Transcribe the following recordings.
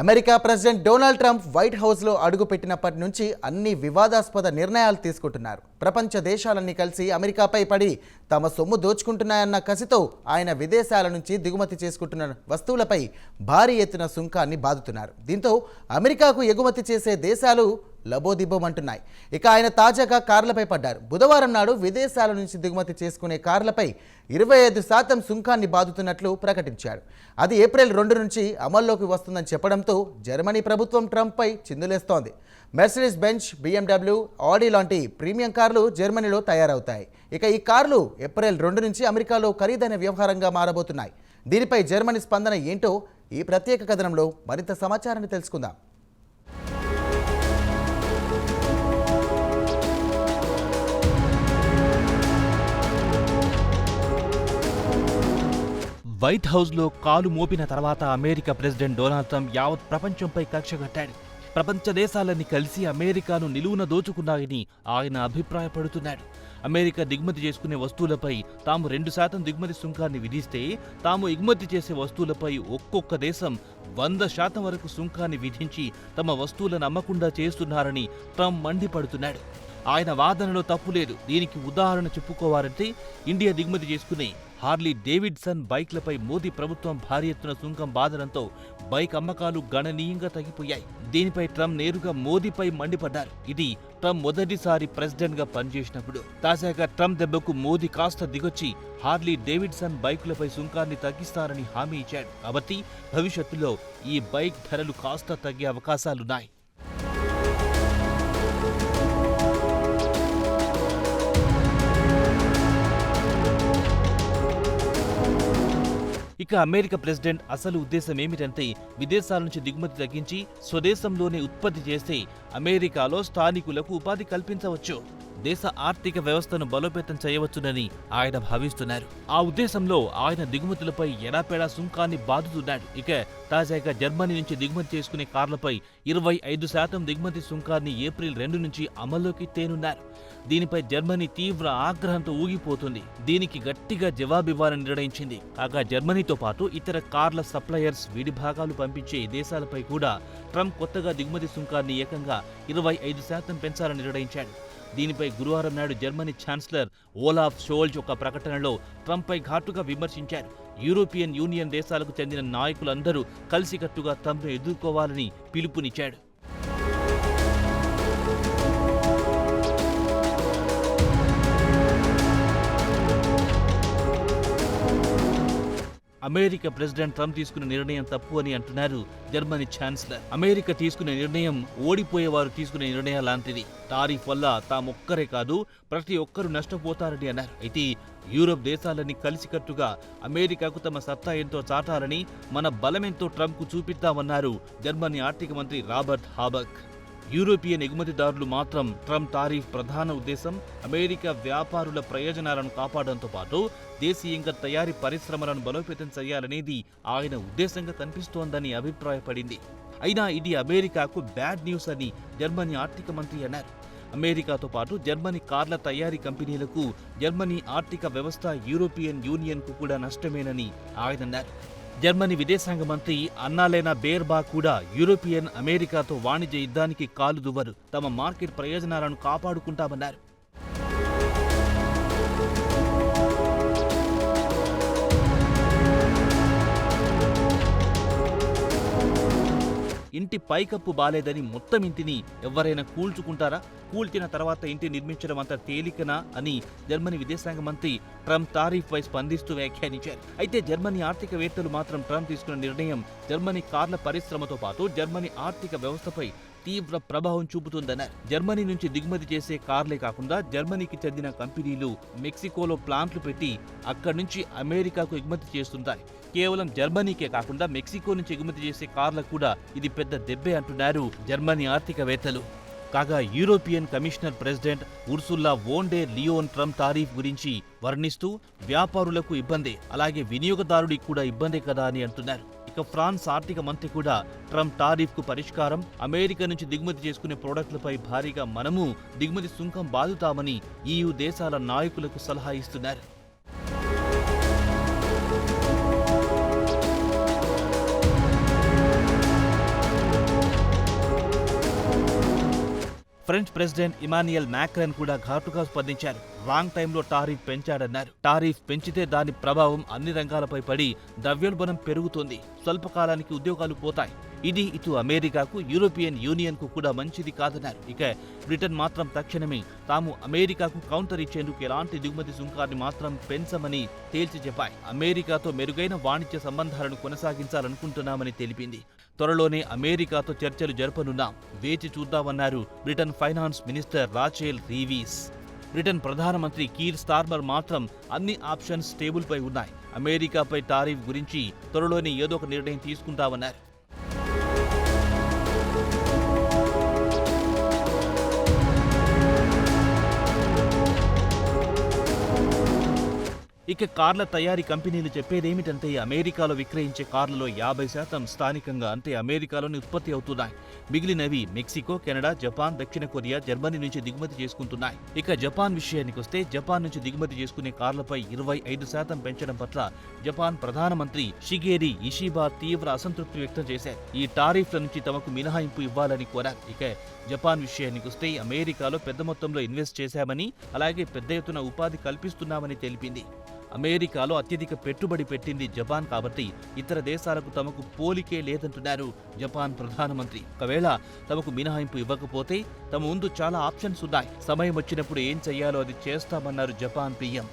America president Donald Trump white హౌస్లో అడుగుపెట్టినప్పటి నుంచి అన్ని వివాదాస్పద నిర్ణయాలు తీసుకుంటున్నారు. ప్రపంచ దేశాలన్నీ కలిసి అమెరికాపై పడి తమ సొమ్ము దోచుకుంటున్నాయన్న కసితో ఆయన విదేశాల నుంచి దిగుమతి చేసుకుంటున్న వస్తువులపై భారీ ఎత్తున సుంకాన్ని బాదుతున్నారు. దీంతో అమెరికాకు ఎగుమతి చేసే దేశాలు లబోదిబ్బోమంటున్నాయి. ఇక ఆయన తాజాగా కార్లపై పడ్డారు. బుధవారం నాడు విదేశాల నుంచి దిగుమతి చేసుకునే కార్లపై 25% సుంకాన్ని బాదుతున్నట్లు ప్రకటించాడు. అది ఏప్రిల్ 2 నుంచి అమల్లోకి వస్తుందని చెప్పడంతో జర్మనీ ప్రభుత్వం ట్రంప్పై చిందులేస్తోంది. మెర్సిడీస్ బెంజ్, BMW, ఆడీ లాంటి ప్రీమియం కార్లు జర్మనీలో తయారవుతాయి. ఇక ఈ కార్లు ఏప్రిల్ 2 నుంచి అమెరికాలో ఖరీదైన వ్యవహారంగా మారబోతున్నాయి. దీనిపై జర్మనీ స్పందన ఏంటో ఈ ప్రత్యేక కథనంలో మరింత సమాచారాన్ని తెలుసుకుందాం. వైట్ హౌస్లో కాలు మోపిన తర్వాత అమెరికా ప్రెసిడెంట్ డొనాల్డ్ ట్రంప్ యావత్ ప్రపంచంపై కక్ష కట్టాడు. ప్రపంచ దేశాలన్నీ కలిసి అమెరికాను నిలువున దోచుకున్నాయని ఆయన అభిప్రాయపడుతున్నాడు. అమెరికా దిగుమతి చేసుకునే వస్తువులపై తాము 2% దిగుమతి సుంకాన్ని విధిస్తే తాము ఎగుమతి చేసే వస్తువులపై ఒక్కొక్క దేశం 100% వరకు సుంకాన్ని విధించి తమ వస్తువులను అమ్మకుండా చేస్తున్నారని ట్రంప్ మండిపడుతున్నాడు. ఆయన వాదనలో తప్పులేదు. దీనికి ఉదాహరణ చెప్పుకోవాలంటే ఇండియా దిగుమతి చేసుకునే హార్లీ డేవిడ్సన్ బైక్లపై మోదీ ప్రభుత్వం భారీ ఎత్తున సుంకం బాదడంతో బైక్ అమ్మకాలు గణనీయంగా తగ్గిపోయాయి. దీనిపై ట్రంప్ నేరుగా మోదీపై మండిపడ్డారు. ఇది ట్రంప్ మొదటిసారి ప్రెసిడెంట్ గా పనిచేసినప్పుడు. తాజాగా ట్రంప్ దెబ్బకు మోదీ కాస్త దిగొచ్చి హార్లీ డేవిడ్సన్ బైకులపై సుంకాన్ని తగ్గిస్తారని హామీ ఇచ్చాడు. కాబట్టి భవిష్యత్తులో ఈ బైక్ ధరలు కాస్త తగ్గే అవకాశాలున్నాయి. ఇక అమెరికా ప్రెసిడెంట్ అసలు ఉద్దేశం ఏమిటంటే విదేశాల నుంచి దిగుమతి తగ్గించి స్వదేశంలోనే ఉత్పత్తి చేస్తే అమెరికాలో స్థానికులకు ఉపాధి కల్పించవచ్చు, దేశ ఆర్థిక వ్యవస్థను బలోపేతం చేయవచ్చునని ఆయన భావిస్తున్నారు. ఆ ఉద్దేశంలో ఆయన దిగుమతులపై ఎడాపెడా సుంకాన్ని బాదుతున్నాడు. ఇక తాజాగా జర్మనీ నుంచి దిగుమతి చేసుకునే కార్లపై 25% దిగుమతి సుంకాన్ని ఏప్రిల్ 2 నుంచి అమల్లోకి తేనున్నారు. దీనిపై జర్మనీ తీవ్ర ఆగ్రహంతో ఊగిపోతుంది. దీనికి గట్టిగా జవాబివ్వాలని నిర్ణయించింది. కాగా జర్మనీతో పాటు ఇతర కార్ల సప్లయర్స్ విడి భాగాలు పంపించే దేశాలపై కూడా ట్రంప్ కొత్తగా దిగుమతి సుంకాన్ని ఏకంగా 25% పెంచాలని నిర్ణయించాడు. దీనిపై గురువారం నాడు జర్మనీ ఛాన్సలర్ ఓలాఫ్ షోల్జ్ ఒక ప్రకటనలో ట్రంప్పై ఘాటుగా విమర్శించారు. యూరోపియన్ యూనియన్ దేశాలకు చెందిన నాయకులందరూ కలిసికట్టుగా ట్రంప్ను ఎదుర్కోవాలని పిలుపునిచ్చాడు. అమెరికా ప్రెసిడెంట్ ట్రంప్ తీసుకున్న నిర్ణయం తప్పు అని అంటున్నారు జర్మనీ ఛాన్సలర్. అమెరికా తీసుకునే నిర్ణయం ఓడిపోయేవారు తీసుకునే నిర్ణయం లాంటిది. టారిఫ్ వల్ల తామొక్కరే కాదు ప్రతి ఒక్కరూ నష్టపోతారని అన్నారు. అయితే యూరోప్ దేశాలన్నీ కలిసికట్టుగా అమెరికాకు తమ సత్తా ఎంతో చాటాలని, మన బలమెంతో ట్రంప్కు చూపిద్దామన్నారు జర్మనీ ఆర్థిక మంత్రి రాబర్ట్ హాబక్. యూరోపియన్ ఎగుమతిదారులు మాత్రం ట్రంప్ టారిఫ్ ప్రధాన ఉద్దేశం అమెరికా వ్యాపారుల ప్రయోజనాలను కాపాడడంతో పాటు దేశీయంగా తయారీ పరిశ్రమలను బలోపేతం చేయాలనేది ఆయన ఉద్దేశంగా కనిపిస్తోందని అభిప్రాయపడింది. అయినా ఇది అమెరికాకు బ్యాడ్ న్యూస్ అని జర్మనీ ఆర్థిక మంత్రి అన్నారు. అమెరికాతో పాటు జర్మనీ కార్ల తయారీ కంపెనీలకు, జర్మనీ ఆర్థిక వ్యవస్థ, యూరోపియన్ యూనియన్కు కూడా నష్టమేనని ఆయన అన్నారు. జర్మనీ విదేశాంగ మంత్రి అన్నాలెనా బేర్బాక్ కూడా యూరోపియన్ అమెరికాతో వాణిజ్య యుద్ధానికి కాలు దువ్వరు, తమ మార్కెట్ ప్రయోజనాలను కాపాడుకుంటామన్నారు. ఇంటి పైకప్పు బాలేదని మొత్తం ఇంటిని ఎవరైనా కూల్చుకుంటారా? కూల్చిన తర్వాత ఇంటి నిర్మించడం అంత తేలికనా అని జర్మనీ విదేశాంగ మంత్రి ట్రంప్ టారిఫ్ పై స్పందిస్తూ వ్యాఖ్యానించారు. అయితే జర్మనీ ఆర్థికవేత్తలు మాత్రం ట్రంప్ తీసుకున్న నిర్ణయం జర్మనీ కార్ల పరిశ్రమతో పాటు జర్మనీ ఆర్థిక వ్యవస్థపై తీవ్ర ప్రభావం చూపుతుందన్నారు. జర్మనీ నుంచి దిగుమతి చేసే కార్లే కాకుండా జర్మనీకి చెందిన కంపెనీలు మెక్సికోలో ప్లాంట్లు పెట్టి అక్కడి నుంచి అమెరికాకు ఎగుమతి చేస్తుంటాయి. కేవలం జర్మనీకే కాకుండా మెక్సికో నుంచి ఎగుమతి చేసే కార్లకు కూడా ఇది పెద్ద దెబ్బే అంటున్నారు జర్మనీ ఆర్థికవేత్తలు. కాగా European commissioner president Ursula వోన్ der Leone Trump tariff గురించి వర్ణిస్తూ వ్యాపారులకు ఇబ్బందే, అలాగే వినియోగదారుడికి కూడా ఇబ్బందే కదా అని అంటున్నారు. ఇక ఫ్రాన్స్ ఆర్థిక మంత్రి కూడా ట్రంప్ టారిఫ్ కు పరిష్కారం అమెరికా నుంచి దిగుమతి చేసుకునే ప్రోడక్టులపై భారీగా మనము దిగుమతి సుంకం బాదుతామని EU దేశాల నాయకులకు సలహా ఇస్తున్నారు. ఫ్రెంచ్ ప్రెసిడెంట్ ఇమాన్యుయల్ మ్యాక్రాన్ కూడా ఘాటుగా స్పందించారు. రాంగ్ టైంలో టారిఫ్ పెంచాడన్నారు. టారిఫ్ పెంచితే దాని ప్రభావం అన్ని రంగాలపై పడి ద్రవ్యోల్బణం పెరుగుతుంది, స్వల్పకాలానికి ఉద్యోగాలు పోతాయి. ఇది ఇటు అమెరికాకు, యూరోపియన్ యూనియన్ కు కూడా మంచిది కాదన్నారు. ఇక బ్రిటన్ మాత్రం తక్షణమే తాము అమెరికాకు కౌంటర్ ఇచ్చేందుకు ఎలాంటి దిగుమతి సుంకాన్ని మాత్రం పెంచమని తేల్చి చెప్పాయి. అమెరికాతో మెరుగైన వాణిజ్య సంబంధాలను కొనసాగించాలనుకుంటున్నామని తెలిపింది. త్వరలోనే అమెరికాతో చర్చలు జరపనున్నాం, వేచి చూద్దామన్నారు Britain finance minister Rachel Reeves. Britain ప్రధానమంత్రి కీర్ స్టార్మర్ మాత్రం అన్ని ఆప్షన్స్ టేబుల్పై ఉన్నాయి, అమెరికాపై టారిఫ్ గురించి త్వరలోనే ఏదో ఒక నిర్ణయం తీసుకుంటామన్నారు. ఇక కార్ల తయారీ కంపెనీలు చెప్పేదేమిటంటే అమెరికాలో విక్రయించే కార్లలో 50% స్థానికంగా అంటే అమెరికాలోనే ఉత్పత్తి అవుతున్నాయి. మిగిలినవి మెక్సికో, కెనడా, జపాన్, దక్షిణ కొరియా, జర్మనీ నుంచి దిగుమతి చేసుకుంటున్నాయి. ఇక జపాన్ విషయానికొస్తే జపాన్ నుంచి దిగుమతి చేసుకునే కార్లపై 25% పెంచడం పట్ల జపాన్ ప్రధానమంత్రి షిగేరి ఇషిబా తీవ్ర అసంతృప్తి వ్యక్తం చేశారు. ఈ టారిఫ్ల నుంచి తమకు మినహాయింపు ఇవ్వాలని కోరారు. ఇక జపాన్ విషయానికొస్తే అమెరికాలో పెద్ద మొత్తంలో ఇన్వెస్ట్ చేశామని, అలాగే పెద్ద ఎత్తున ఉపాధి కల్పిస్తున్నామని తెలిపింది. అమెరికాలో అత్యధిక పెట్టుబడి పెట్టింది జపాన్ కాబట్టి ఇతర దేశాలకు తమకు పోలికే లేదంటున్నారు జపాన్ ప్రధానమంత్రి. ఒకవేళ తమకు మినహాయింపు ఇవ్వకపోతే తమ ముందు చాలా ఆప్షన్స్ ఉన్నాయి, సమయం వచ్చినప్పుడు ఏం చెయ్యాలో అది చేస్తామన్నారు జపాన్ పీఎం.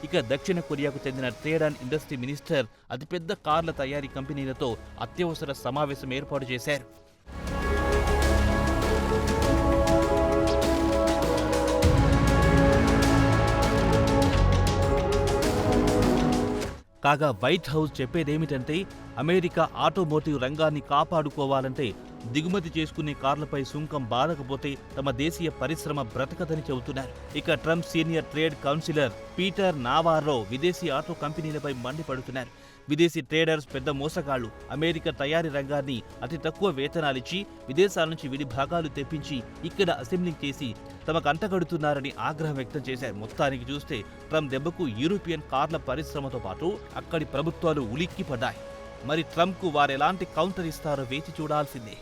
ఇక దక్షిణ కొరియాకు చెందిన ట్రేడ్ అండ్ ఇండస్ట్రీ మినిస్టర్ అతిపెద్ద కార్ల తయారీ కంపెనీలతో అత్యవసర సమావేశం ఏర్పాటు చేశారు. కాగా వైట్ హౌస్ చెప్పేదేమిటంటే అమెరికా ఆటోమోటివ్ రంగాన్ని కాపాడుకోవాలంటే దిగుమతి చేసుకునే కార్లపై సుంకం బారకపోతే తమ దేశీయ పరిశ్రమ బ్రతకదని చెబుతున్నారు. ఇక Trump senior trade counsellor Peter Navarro విదేశీ ఆటో కంపెనీలపై మండిపడుతున్నారు. విదేశీ ట్రేడర్స్ పెద్ద మోసగాళ్లు, అమెరికా తయారీ రంగాన్ని అతి తక్కువ వేతనాలిచ్చి విదేశాల నుంచి విడి భాగాలు తెప్పించి ఇక్కడ అసెంబ్లింగ్ చేసి తమకు అంటగడుతున్నారని ఆగ్రహం వ్యక్తం చేశారు. మొత్తానికి చూస్తే ట్రంప్ దెబ్బకు యూరోపియన్ కార్ల పరిశ్రమతో పాటు అక్కడి ప్రభుత్వాలు ఉలిక్కిపడ్డాయి. మరి ట్రంప్కు వారెలాంటి కౌంటర్ ఇస్తారో వేచి చూడాల్సిందే.